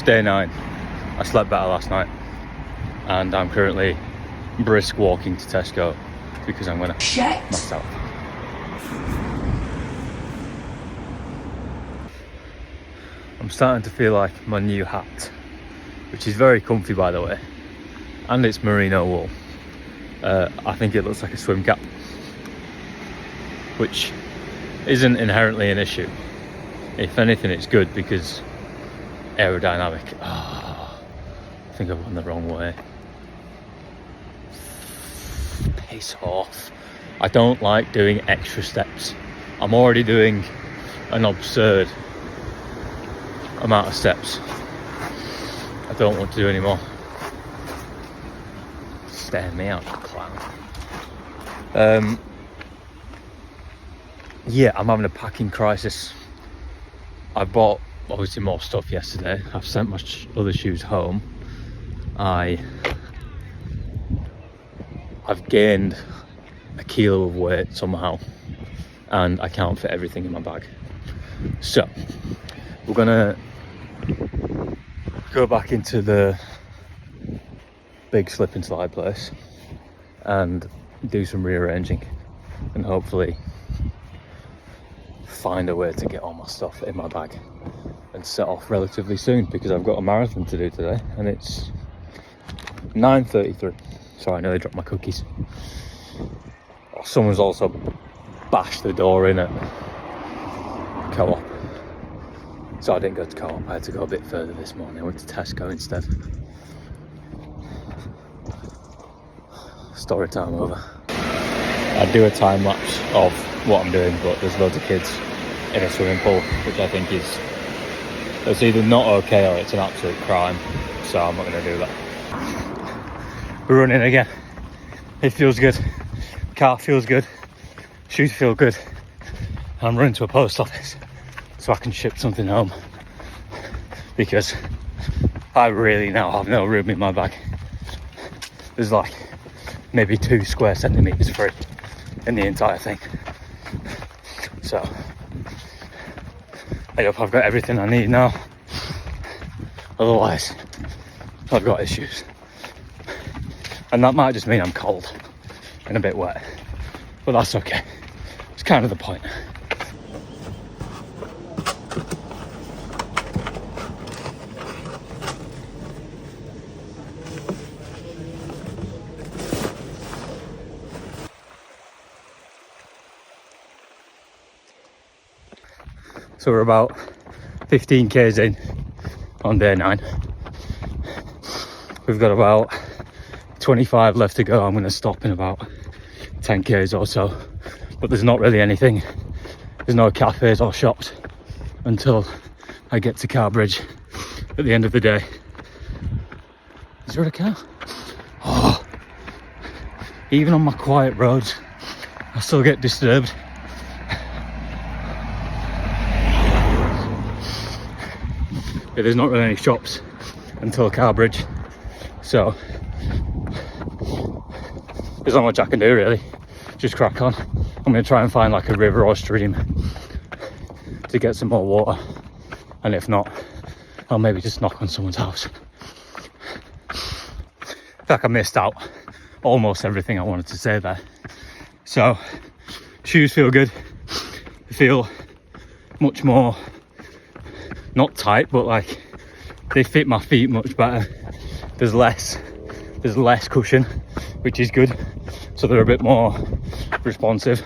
day 9. I slept better last night, and I'm currently brisk walking to Tesco because I'm gonna shit myself. I'm starting to feel like my new hat, which is very comfy by the way, and it's merino wool. I think it looks like a swim cap, which isn't inherently an issue. If anything, it's good because aerodynamic. I think I've gone the wrong way. Piss off. I don't like doing extra steps. I'm already doing an absurd amount of steps. I don't want to do any more. Stare me out, clown. Yeah, I'm having a packing crisis. I bought obviously more stuff yesterday. I've sent my other shoes home. I've gained a kilo of weight somehow, and I can't fit everything in my bag. So we're gonna go back into the big slip and slide place and do some rearranging, and hopefully find a way to get all my stuff in my bag and set off relatively soon, because I've got a marathon to do today and it's 9:33. Sorry, I nearly dropped my cookies. Oh, someone's also bashed the door in at Co-op, so I didn't go to Co-op. I had to go a bit further this morning. I went to Tesco instead. Story time over. I do a time lapse of what I'm doing, but there's loads of kids in a swimming pool, which I think is, it's either not okay or it's an absolute crime, so I'm not going to do that. We're running again. It feels good. Car feels good. Shoes feel good. I'm running to a post office so I can ship something home, because I really now have no room in my bag. There's like maybe 2 square centimeters free in the entire thing. So I hope I've got everything I need now. Otherwise, I've got issues. And that might just mean I'm cold and a bit wet, but that's okay. It's kind of the point. So we're about 15 k's in on day 9. We've got about 25 left to go. I'm going to stop in about 10 k's or so, but there's not really anything. There's no cafes or shops until I get to Carbridge at the end of the day. Is there a car? Oh, even on my quiet roads I still get disturbed. Yeah, there's not really any shops until Carbridge, so there's not much I can do really. Just crack on. I'm going to try and find like a river or stream to get some more water, and if not, I'll maybe just knock on someone's house. I feel like I missed out almost everything I wanted to say there. So shoes feel good. They feel much more, not tight, but like they fit my feet much better. There's less cushion, which is good, so they're a bit more responsive,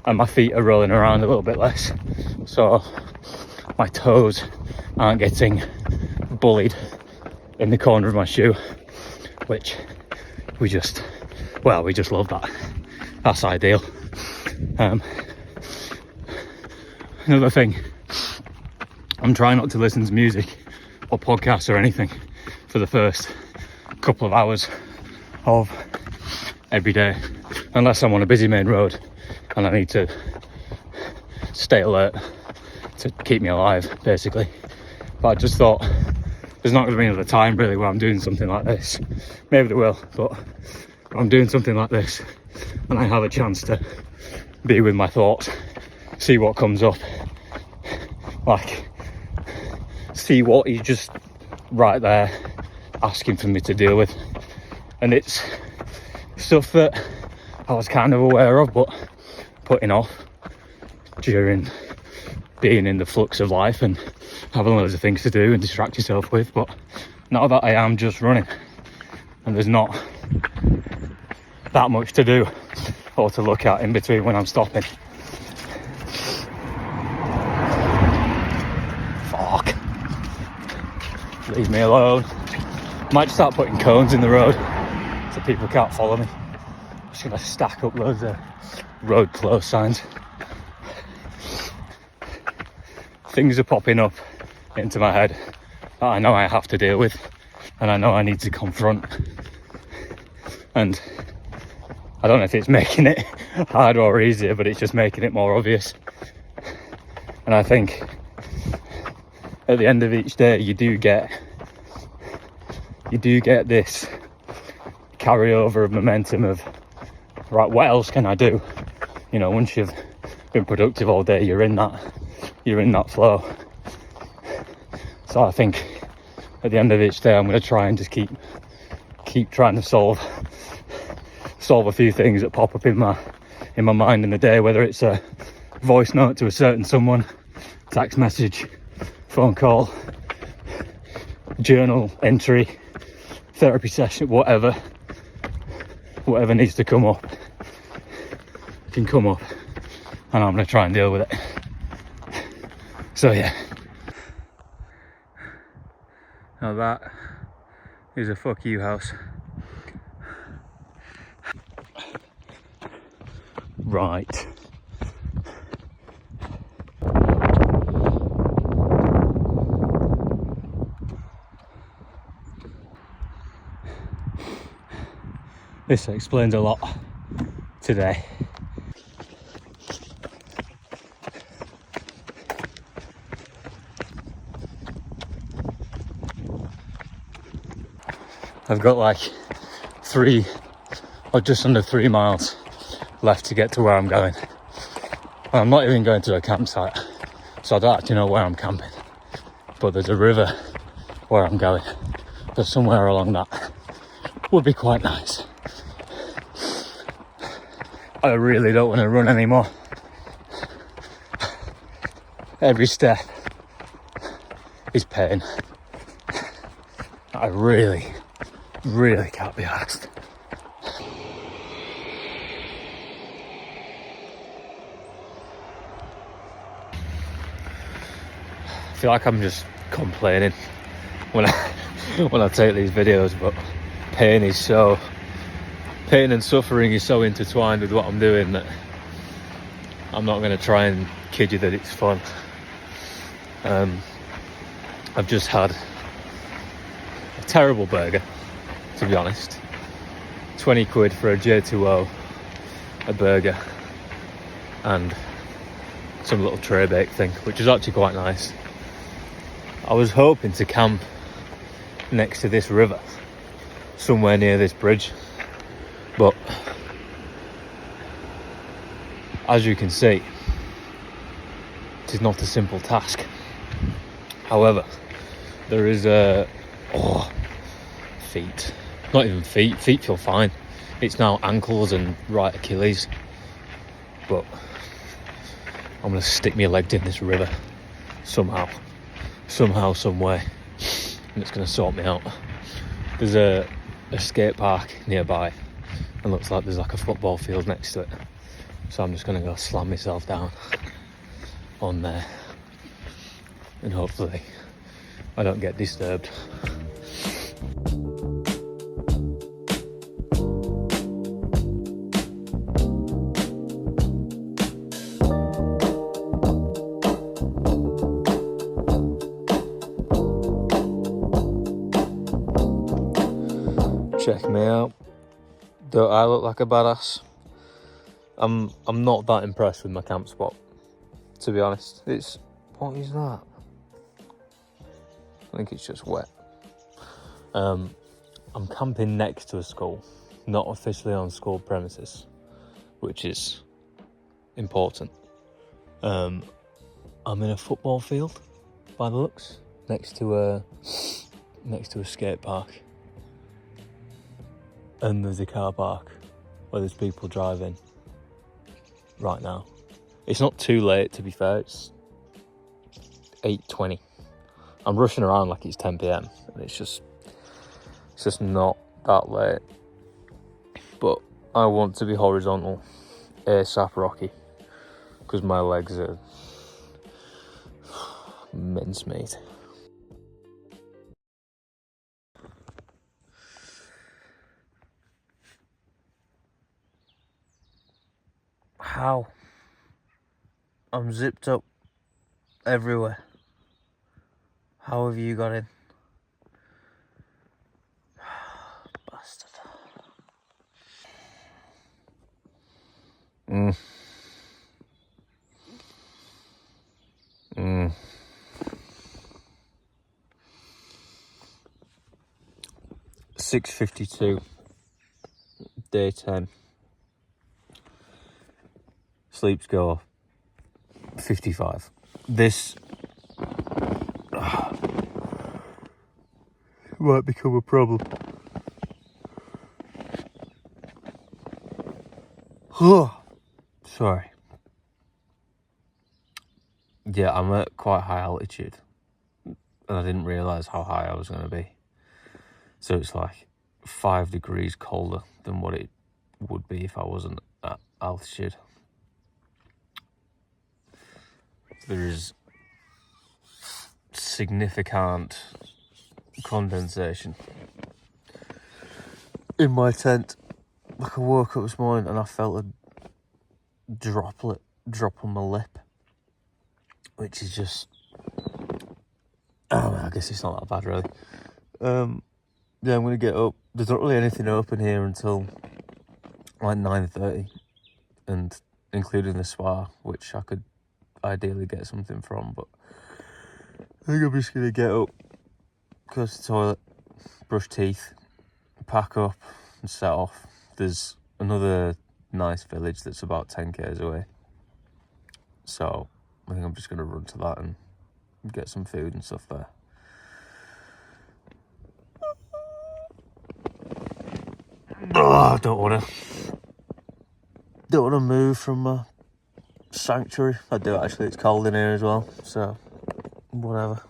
and my feet are rolling around a little bit less, so my toes aren't getting bullied in the corner of my shoe, which we just love that. That's ideal. Another thing, I'm trying not to listen to music or podcasts or anything for the first couple of hours of every day, unless I'm on a busy main road and I need to stay alert to keep me alive, basically. But I just thought there's not going to be another time really where I'm doing something like this. Maybe there will, but I'm doing something like this and I have a chance to be with my thoughts, see what comes up, like see what is just right there asking for me to deal with, and it's stuff that I was kind of aware of but putting off during being in the flux of life and having loads of things to do and distract yourself with. But now that I am just running and there's not that much to do or to look at in between when I'm stopping, fuck, leave me alone. Might start putting cones in the road so people can't follow me. I'm just gonna stack up loads of road close signs. Things are popping up into my head that I know I have to deal with and I know I need to confront, and I don't know if it's making it harder or easier, but it's just making it more obvious. And I think at the end of each day you do get this carryover of momentum of, right, what else can I do? You know, once you've been productive all day, you're in that flow. So I think at the end of each day I'm going to try and just keep trying to solve a few things that pop up in my mind in the day, whether it's a voice note to a certain someone, text message, phone call, journal entry, therapy session, whatever needs to come up can come up, and I'm going to try and deal with it. So yeah, now that is a fuck you house. Right. This explains a lot today. I've got like 3 or just under 3 miles left to get to where I'm going. And I'm not even going to a campsite, so I don't actually know where I'm camping. But there's a river where I'm going. There's somewhere along that would be quite nice. I really don't want to run anymore. Every step is pain. I really can't be asked. I feel like I'm just complaining when I take these videos, but pain and suffering is so intertwined with what I'm doing that I'm not going to try and kid you that it's fun. I've just had a terrible burger, to be honest. 20 quid for a J2O, a burger, and some little tray bake thing, which is actually quite nice. I was hoping to camp next to this river, somewhere near this bridge, but as you can see, it is not a simple task. However, there is feet, not even feet feel fine. It's now ankles and right Achilles, but I'm gonna stick my legs in this river somehow, some way, and it's gonna sort me out. There's a skate park nearby, and looks like there's like a football field next to it, so I'm just gonna go slam myself down on there, and hopefully I don't get disturbed. Check me out. Don't I look like a badass? I'm not that impressed with my camp spot, to be honest. What is that? I think it's just wet. I'm camping next to a school, not officially on school premises, which is important. I'm in a football field, by the looks, next to next to a skate park. And there's a car park where there's people driving right now. It's not too late, to be fair. It's 8:20. I'm rushing around like it's 10 p.m. and it's just not that late. But I want to be horizontal ASAP Rocky, because my legs are mincemeat. How? I'm zipped up everywhere. How have you got in? Bastard. 6:52, day 10. Sleep score 55. This might become a problem. Sorry. Yeah, I'm at quite high altitude, and I didn't realise how high I was going to be. So it's like 5 degrees colder than what it would be if I wasn't at altitude. There is significant condensation in my tent. Like, I woke up this morning and I felt a droplet drop on my lip, which is just, I guess it's not that bad really. Yeah, I'm gonna get up. There's not really anything open here until like 9:30, and including the spa, which I could ideally get something from, but I think I'm just gonna get up, go to the toilet, brush teeth, pack up and set off. There's another nice village that's about 10 k's away, so I think I'm just gonna run to that and get some food and stuff there. I don't wanna move from my sanctuary. I do actually, it's cold in here as well, so whatever.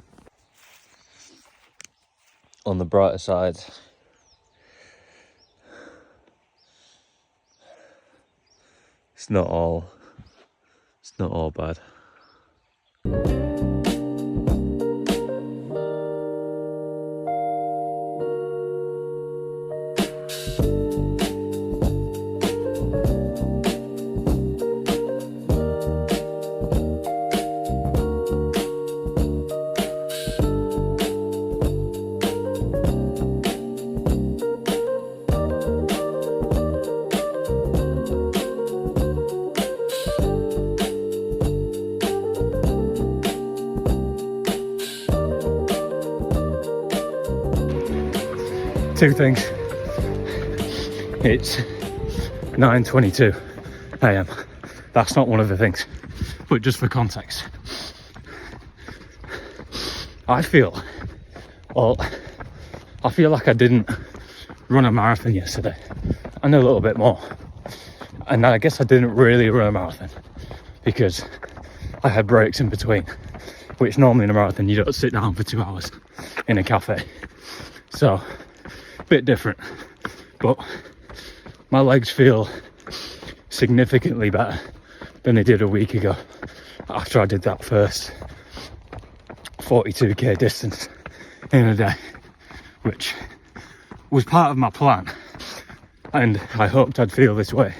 On the brighter side, it's not all bad. Two things. It's 9:22 a.m. That's not one of the things, but just for context, I feel like I didn't run a marathon yesterday. I know a little bit more, and I guess I didn't really run a marathon because I had breaks in between, which normally in a marathon you don't sit down for 2 hours in a cafe. So bit different, but my legs feel significantly better than they did a week ago after I did that first 42k distance in a day, which was part of my plan, and I hoped I'd feel this way,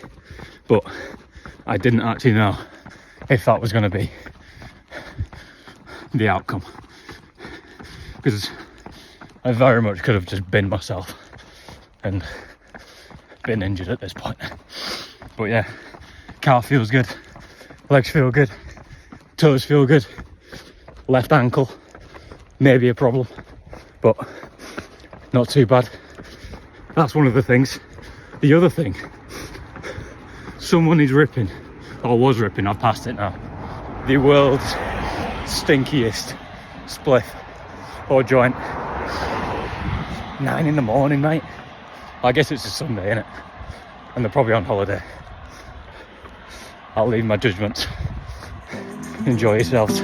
but I didn't actually know if that was going to be the outcome, because I very much could have just binned myself and been injured at this point. But yeah, calf feels good, legs feel good, toes feel good, left ankle maybe a problem, but not too bad. That's one of the things. The other thing, someone is ripping, or was ripping, I've passed it now, the world's stinkiest spliff or joint 9 in the morning, mate. I guess it's a Sunday, innit? And they're probably on holiday. I'll leave my judgment. Enjoy yourselves.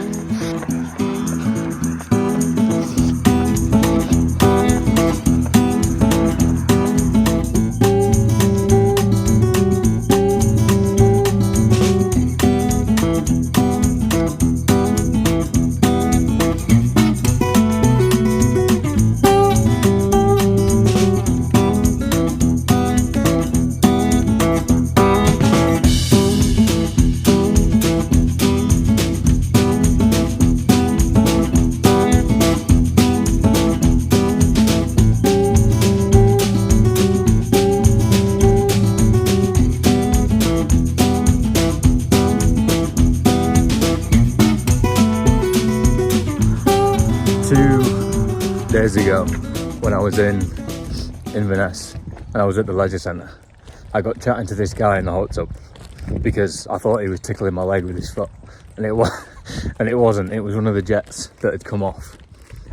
Days ago, when I was in Inverness and I was at the leisure centre, I got chatting to this guy in the hot tub because I thought he was tickling my leg with his foot, and it wasn't. It was one of the jets that had come off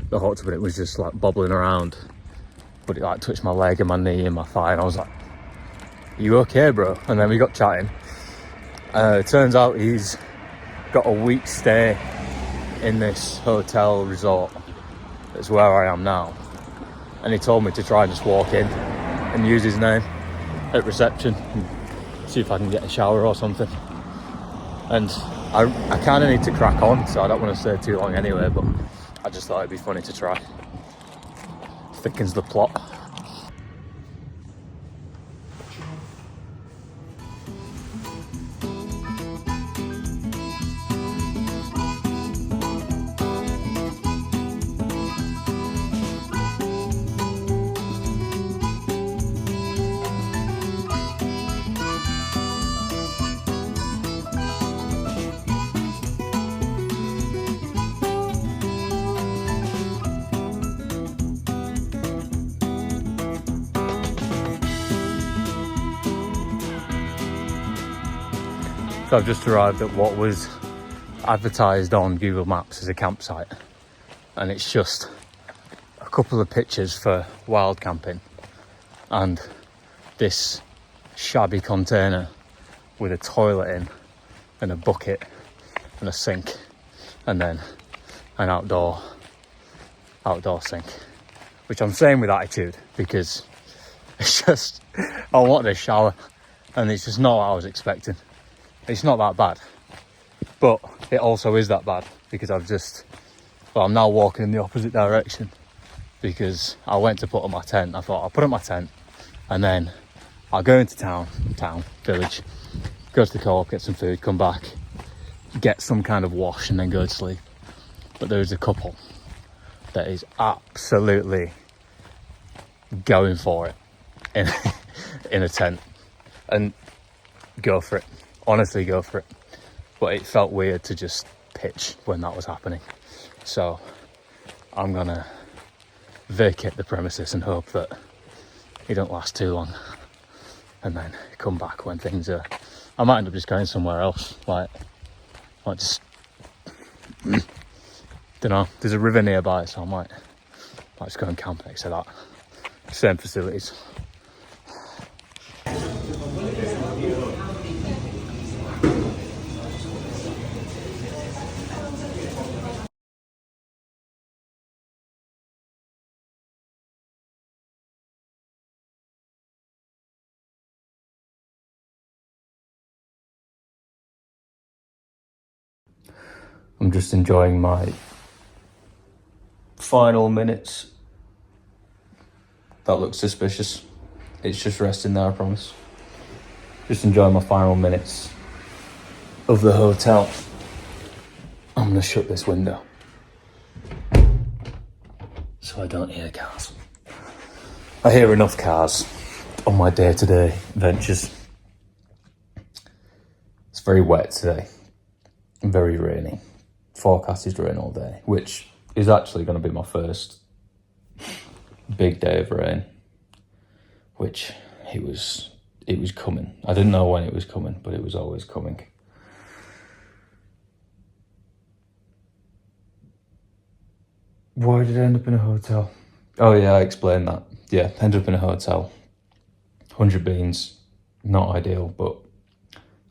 the hot tub, and it was just like bobbling around, but it like touched my leg and my knee and my thigh, and I was like, "Are you okay, bro?" And then we got chatting. It turns out he's got a week's stay in this hotel resort. That's where I am now, and he told me to try and just walk in and use his name at reception and see if I can get a shower or something. And I kind of need to crack on, so I don't want to stay too long anyway, but I just thought it'd be funny to try. Thickens the plot. So I've just arrived at what was advertised on Google Maps as a campsite, and it's just a couple of pictures for wild camping and this shabby container with a toilet in and a bucket and a sink, and then an outdoor sink, which I'm saying with attitude because it's just, I wanted a shower and it's just not what I was expecting. It's not that bad, but it also is that bad because I'm now walking in the opposite direction because I went to put up my tent. I thought I'll put up my tent and then I'll go into village, go to the co-op, get some food, come back, get some kind of wash and then go to sleep. But there's a couple that is absolutely going for it in a tent, and go for it. Honestly, go for it. But it felt weird to just pitch when that was happening. So I'm gonna vacate the premises and hope that it don't last too long, and then come back when things are, I might end up just going somewhere else, like just don't know, there's a river nearby, so I might just go and camp next to that. Same facilities. I'm just enjoying my final minutes. That looks suspicious. It's just resting there, I promise. Just enjoying my final minutes of the hotel. I'm gonna shut this window so I don't hear cars. I hear enough cars on my day-to-day ventures. It's very wet today, very rainy. Forecast is rain all day, which is actually going to be my first big day of rain, which it was coming. I didn't know when it was coming, but it was always coming. Why did I end up in a hotel? Oh yeah, I explained that. Yeah, ended up in a hotel. 100 beans, not ideal, but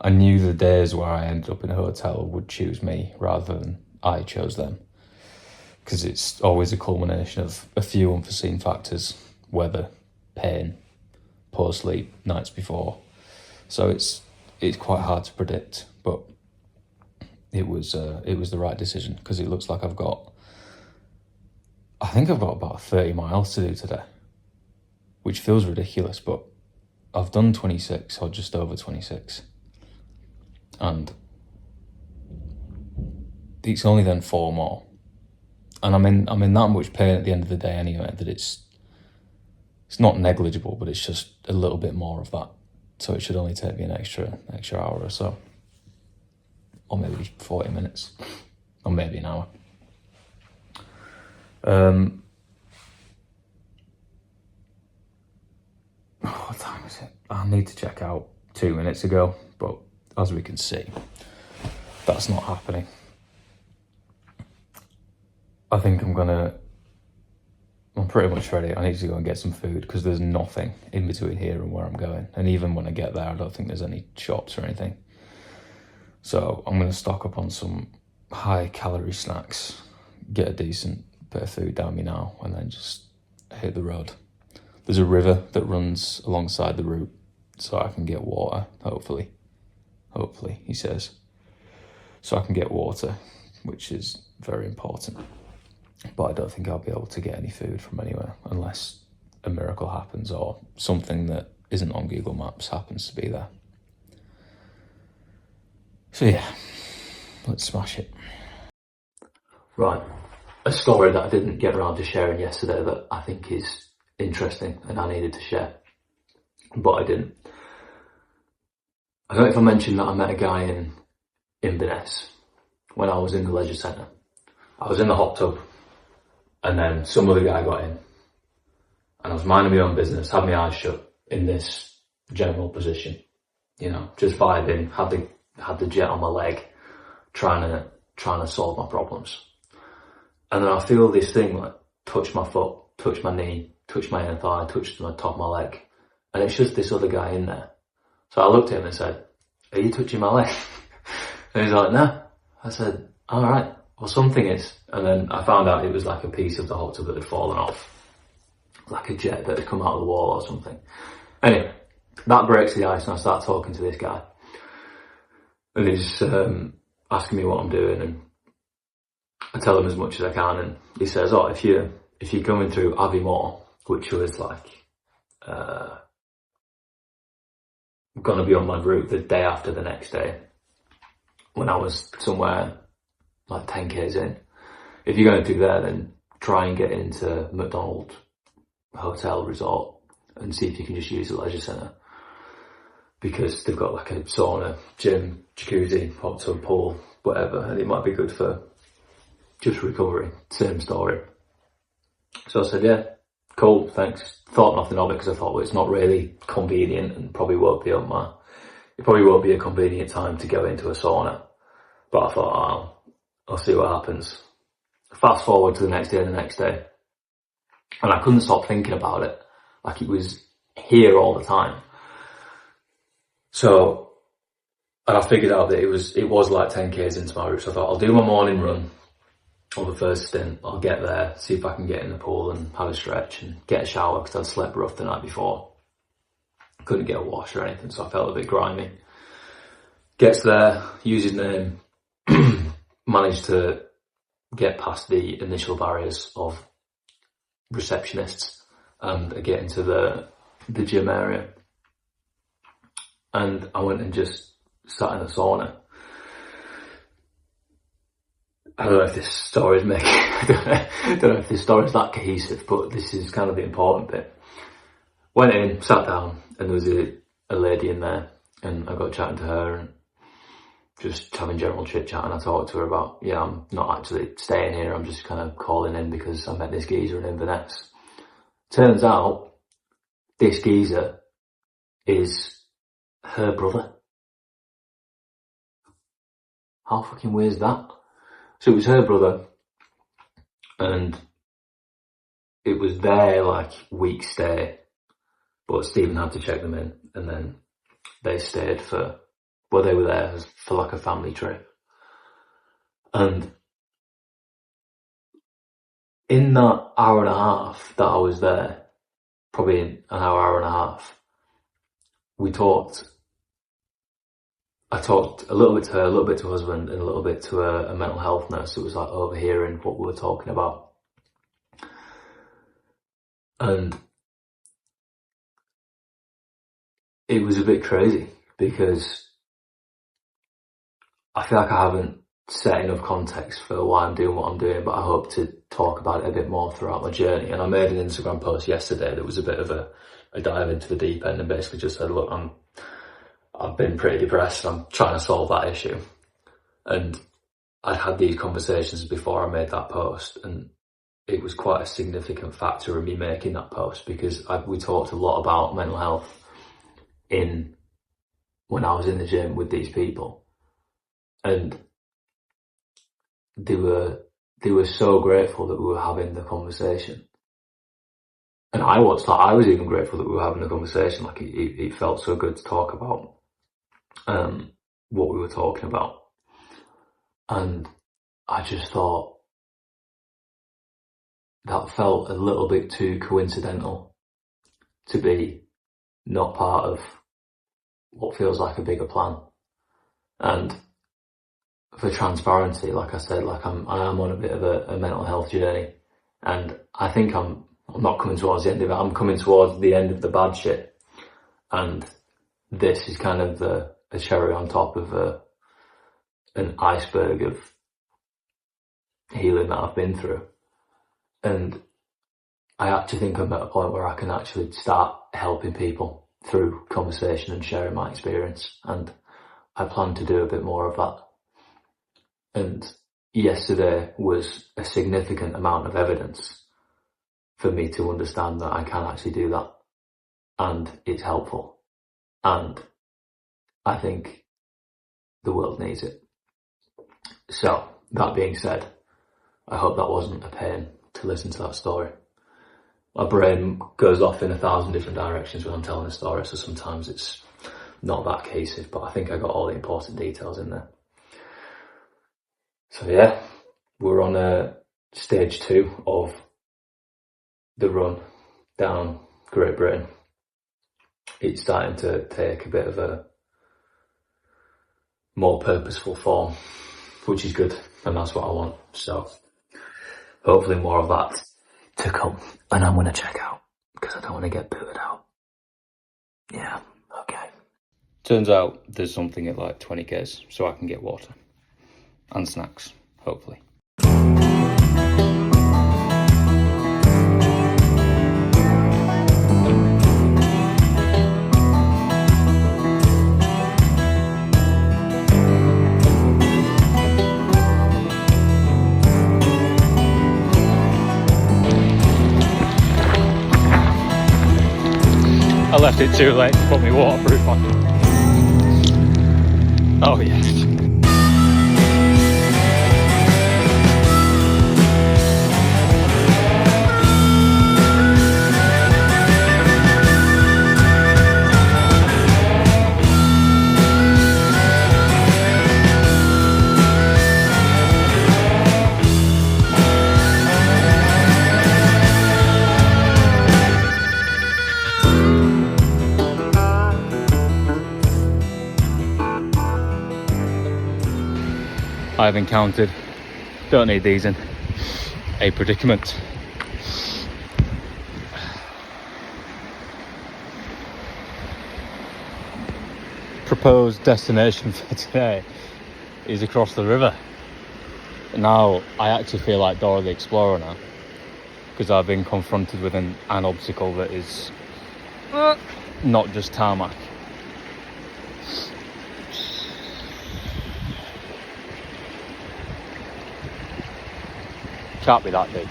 I knew the days where I ended up in a hotel would choose me rather than I chose them. Because it's always a culmination of a few unforeseen factors: weather, pain, poor sleep, nights before. So it's quite hard to predict, but it was the right decision because it looks like I think I've got about 30 miles to do today, which feels ridiculous, but I've done 26 or just over 26, and it's only then 4 more, and I'm in that much pain at the end of the day anyway that it's not negligible, but it's just a little bit more of that. So it should only take me an extra hour or so, or maybe 40 minutes, or maybe an hour. What time is it? I need to check out 2 minutes ago, but as we can see, that's not happening. I think I'm pretty much ready. I need to go and get some food because there's nothing in between here and where I'm going. And even when I get there, I don't think there's any shops or anything. So I'm going to stock up on some high calorie snacks, get a decent bit of food down me now, and then just hit the road. There's a river that runs alongside the route, so I can get water, hopefully, he says. So I can get water, which is very important. But I don't think I'll be able to get any food from anywhere unless a miracle happens or something that isn't on Google Maps happens to be there. So yeah, let's smash it. Right, a story that I didn't get around to sharing yesterday that I think is interesting and I needed to share, but I didn't. I don't know if I mentioned that I met a guy in Inverness when I was in the leisure centre. I was in the hot tub, and then some other guy got in, and I was minding my own business, had my eyes shut in this general position, just vibing, had the jet on my leg, trying to solve my problems. And then I feel this thing like touch my foot, touch my knee, touch my inner thigh, touch the top of my leg, and it's just this other guy in there. So I looked at him and said, "Are you touching my leg?" And he's like, "No." I said, "All right, well, something is." And then I found out it was like a piece of the hot tub that had fallen off, like a jet that had come out of the wall or something. Anyway, that breaks the ice and I start talking to this guy. And he's asking me what I'm doing, and I tell him as much as I can. And he says, "Oh, if you're coming through Aviemore," which was like going to be on my route the day after the next day, when I was somewhere like 10 k's in. If you're going through there, then try and get into McDonald Hotel Resort and see if you can just use the leisure centre, because they've got like a sauna, gym, jacuzzi, hot tub, pool, whatever, and it might be good for just recovery. Same story. So I said, "Yeah, cool, thanks." Thought nothing of it because I thought, well, it's not really convenient and probably won't be a convenient time to go into a sauna. But I thought, I'll see what happens. Fast forward to the next day, and I couldn't stop thinking about it, like it was here all the time. So, and I figured out that it was like 10 k's into my route. So I thought, I'll do my morning run on the first stint. I'll get there, see if I can get in the pool and have a stretch and get a shower because I'd slept rough the night before. Couldn't get a wash or anything, so I felt a bit grimy. Gets there, use his name, managed to get past the initial barriers of receptionists and get into the gym area. And I went and just sat in a sauna. I don't know if this story is making, I don't know if this story is that cohesive, but this is kind of the important bit. Went in, sat down, and there was a lady in there, and I got chatting to her and just having general chit chat, and I talked to her about, I'm not actually staying here, I'm just kind of calling in because I met this geezer in Inverness. Turns out, this geezer is her brother. How fucking weird is that? So it was her brother, and was their like week stay, but Stephen had to check them in, and then they stayed they were there for like a family trip. And in that hour and a half that I was there, probably an hour and a half, I talked a little bit to her, a little bit to her husband, and a little bit to a mental health nurse who was like overhearing what we were talking about. And it was a bit crazy because I feel like I haven't set enough context for why I'm doing what I'm doing, but I hope to talk about it a bit more throughout my journey. And I made an Instagram post yesterday that was a bit of a dive into the deep end and basically just said, look, I've been pretty depressed. I'm trying to solve that issue. And I'd had these conversations before I made that post, and it was quite a significant factor in me making that post because we talked a lot about mental health when I was in the gym with these people, and they were so grateful that we were having the conversation. And I was even grateful that we were having the conversation. Like it felt so good to talk about what we were talking about. And I just thought that felt a little bit too coincidental to be not part of what feels like a bigger plan. And for transparency, like I said, like I am on a bit of a mental health journey, and I think I'm not coming towards the end of it. I'm coming towards the end of the bad shit, and this is kind of a cherry on top of an iceberg of healing that I've been through. And I actually think I'm at a point where I can actually start helping people through conversation and sharing my experience, and I plan to do a bit more of that. And yesterday was a significant amount of evidence for me to understand that I can actually do that, and it's helpful, and I think the world needs it. So that being said, I hope that wasn't a pain to listen to that story. My brain goes off in 1,000 different directions when I'm telling a story, so sometimes it's not that cohesive, but I think I got all the important details in there. So yeah, we're on stage 2 of the run down Great Britain. It's starting to take a bit of a more purposeful form, which is good, and that's what I want. So hopefully more of that to come, and I'm going to check out because I don't want to get booted out. Yeah, okay. Turns out there's something at like 20 k's, so I can get water and snacks, hopefully. I left it too late to put my waterproof on. Oh yes. I've encountered, don't need these in, a predicament. Proposed destination for today is across the river. Now I actually feel like Dora the Explorer now, because I've been confronted with an obstacle that is not just tarmac. Can't be that deep.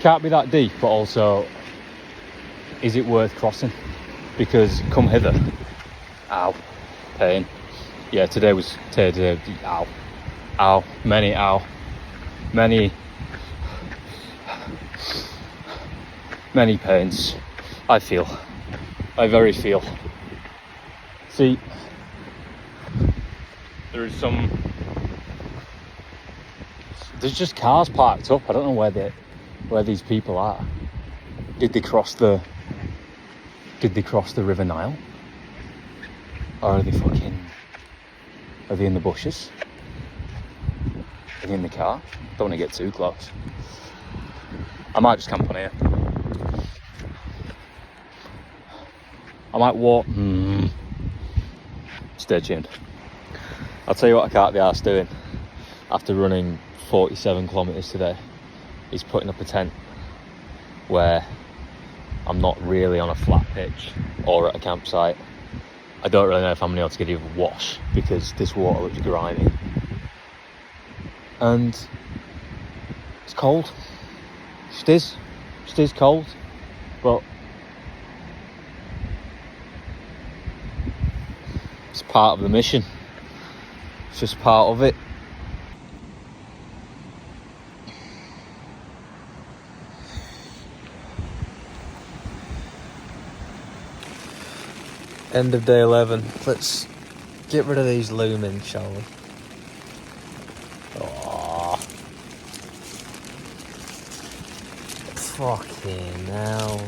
Can't be that deep, but also, is it worth crossing? Because come hither. Ow. Pain. Yeah, today was ow. Ow. Many ow. Many many pains. I very feel. See, there's just cars parked up. I don't know where these people are. Did they cross the River Nile? Or are they in the bushes? Are they in the car? Don't want to get too close. I might just camp on here. I might walk. Stay tuned. I'll tell you what I can't be arsed doing after running 47 kilometres today is putting up a tent where I'm not really on a flat pitch or at a campsite. I don't really know if I'm going to be able to get even wash because this water looks grimy. And it's cold. It is cold, but it's part of the mission. It's just part of it. End of day 11. Let's get rid of these lumens, shall we? Oh, fucking hell.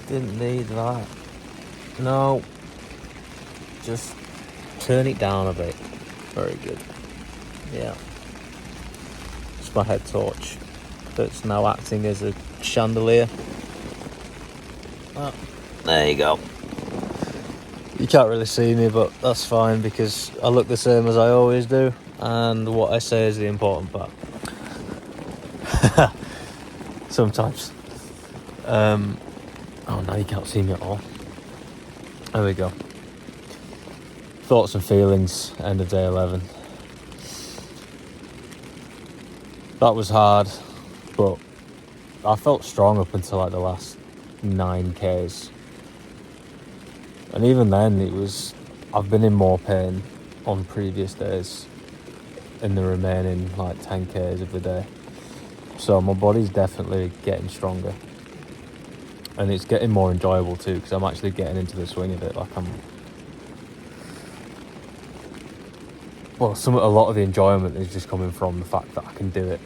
Didn't need that. No. Just turn it down a bit. Very good. Yeah. It's my head torch that's now acting as a chandelier. Oh, there you go. You can't really see me, but that's fine because I look the same as I always do, and what I say is the important part. Sometimes. Oh, now you can't see me at all. There we go. Thoughts and feelings, end of day 11. That was hard, but I felt strong up until like the last 9Ks. And even then, I've been in more pain on previous days in the remaining like 10Ks of the day. So my body's definitely getting stronger. And it's getting more enjoyable too, because I'm actually getting into the swing of it. Like a lot of the enjoyment is just coming from the fact that I can do it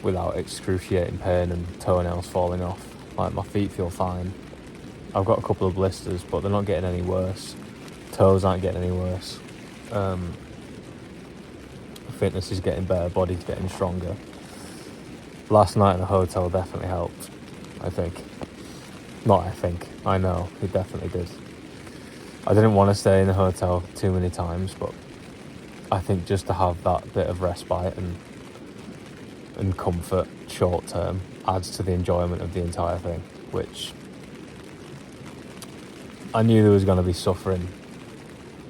without excruciating pain and toenails falling off. Like my feet feel fine. I've got a couple of blisters, but they're not getting any worse. Toes aren't getting any worse. Fitness is getting better, body's getting stronger. Last night in the hotel definitely helped, I think. I know, it definitely did. I didn't want to stay in the hotel too many times, but I think just to have that bit of respite and comfort short term adds to the enjoyment of the entire thing, which I knew there was going to be suffering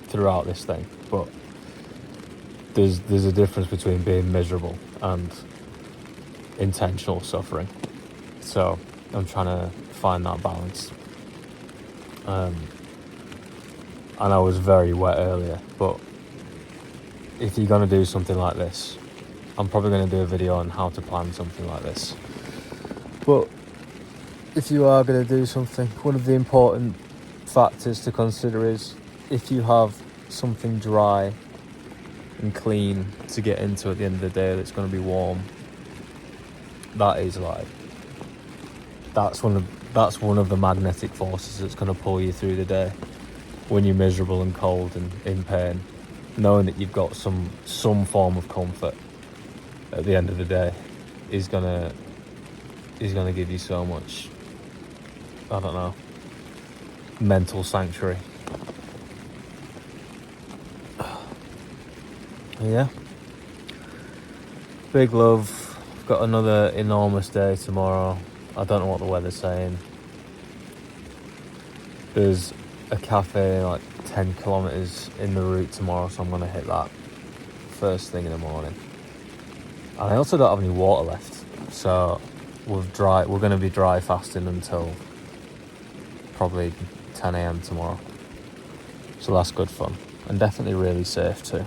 throughout this thing, but there's a difference between being miserable and intentional suffering. So I'm trying to find that balance. And I was very wet earlier, but if you're going to do something like this, I'm probably going to do a video on how to plan something like this. But if you are going to do something, one of the important factors to consider is if you have something dry and clean to get into at the end of the day that's going to be warm, that's one of the magnetic forces that's going to pull you through the day when you're miserable and cold and in pain. Knowing that you've got some form of comfort at the end of the day is gonna give you so much, I don't know, mental sanctuary. Yeah. Big love. I've got another enormous day tomorrow. I don't know what the weather's saying. There's a cafe like 10 kilometres in the route tomorrow, so I'm going to hit that first thing in the morning. And I also don't have any water left, so we're going to be dry fasting until probably 10 a.m. tomorrow. So that's good fun, and definitely really safe too.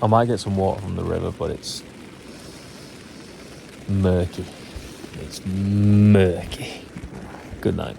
I might get some water from the river, but it's murky. It's murky. Good night.